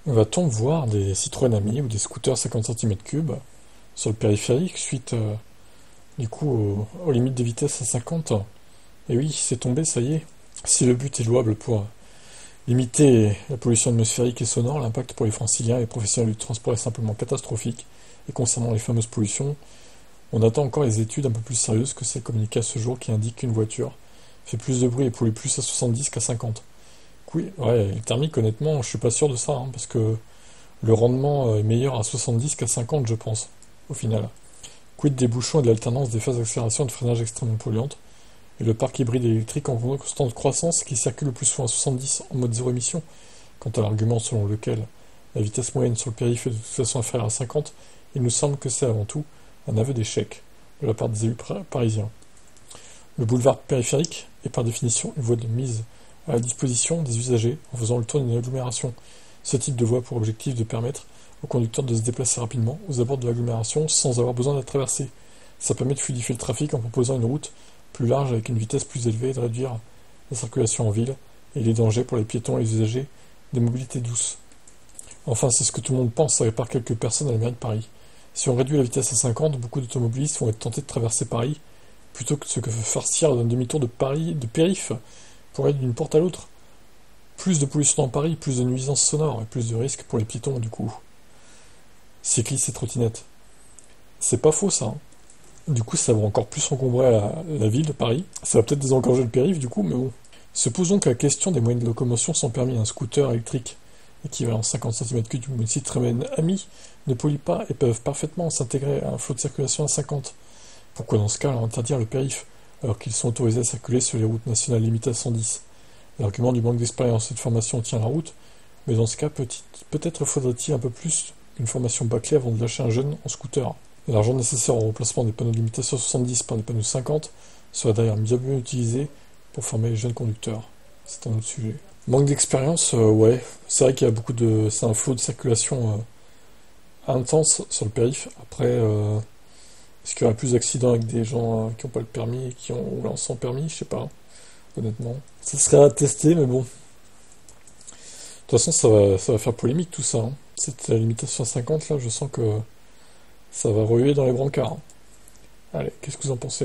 Va-t-on voir des Citroën Ami ou des scooters 50 cm3 sur le périphérique suite du coup aux limites de vitesse à 50? Et oui, c'est tombé, ça y est. Si le but est louable pour limiter la pollution atmosphérique et sonore, l'impact pour les franciliens et les professionnels du transport est simplement catastrophique. Et concernant les fameuses pollutions, on attend encore les études un peu plus sérieuses que celles communiquées à ce jour qui indiquent qu'une voiture fait plus de bruit et pollue plus à 70 qu'à 50. Oui, ouais, les thermiques, honnêtement, je suis pas sûr de ça, hein, parce que le rendement est meilleur à 70 qu'à 50, je pense, au final. Quid des bouchons et de l'alternance des phases d'accélération et de freinage extrêmement polluantes, et le parc hybride électrique en constante croissance qui circule le plus souvent à 70 en mode zéro émission. Quant à l'argument selon lequel la vitesse moyenne sur le périph' est de toute façon inférieure à 50, il nous semble que c'est avant tout un aveu d'échec de la part des élus parisiens. Le boulevard périphérique est par définition une voie de mise à la disposition des usagers en faisant le tour d'une agglomération. Ce type de voie a pour objectif de permettre aux conducteurs de se déplacer rapidement aux abords de l'agglomération sans avoir besoin d'être traversé. Ça permet de fluidifier le trafic en proposant une route plus large avec une vitesse plus élevée et de réduire la circulation en ville et les dangers pour les piétons et les usagers des mobilités douces. Enfin, c'est ce que tout le monde pense, à part quelques personnes à la mairie de Paris. Si on réduit la vitesse à 50, beaucoup d'automobilistes vont être tentés de traverser Paris plutôt que de se farcir d'un demi-tour de Paris, de périph', pour aller d'une porte à l'autre. Plus de pollution dans Paris, plus de nuisances sonores et plus de risques pour les piétons du coup. Cyclistes et trottinettes. C'est pas faux ça, hein. Du coup, ça va encore plus encombrer la ville de Paris. Ça va peut-être désengorger le périph' du coup, mais bon. Supposons que la question des moyens de locomotion sans permis, un scooter électrique équivalent 50 cm3 du Citroën Ami ne pollue pas et peuvent parfaitement s'intégrer à un flot de circulation à 50. Pourquoi dans ce cas interdire le périph' alors qu'ils sont autorisés à circuler sur les routes nationales limitées à 110? L'argument du manque d'expérience et de formation tient la route, mais dans ce cas peut-être faudrait-il un peu plus qu'une formation bâclée avant de lâcher un jeune en scooter. L'argent nécessaire au remplacement des panneaux de limitation 70 par des panneaux 50 serait d'ailleurs mieux utilisé pour former les jeunes conducteurs. C'est un autre sujet. Manque d'expérience, ouais. C'est vrai qu'il y a beaucoup de... C'est un flot de circulation intense sur le périph'. Après, est-ce qu'il y aurait plus d'accidents avec des gens qui n'ont pas le permis et qui ont roulé sans permis? Je sais pas, honnêtement. Ça serait à tester, mais bon. De toute façon, ça va faire polémique tout ça, hein. Cette limitation à 50, là, je sens que ça va ruer dans les brancards. Allez, qu'est-ce que vous en pensez, vous?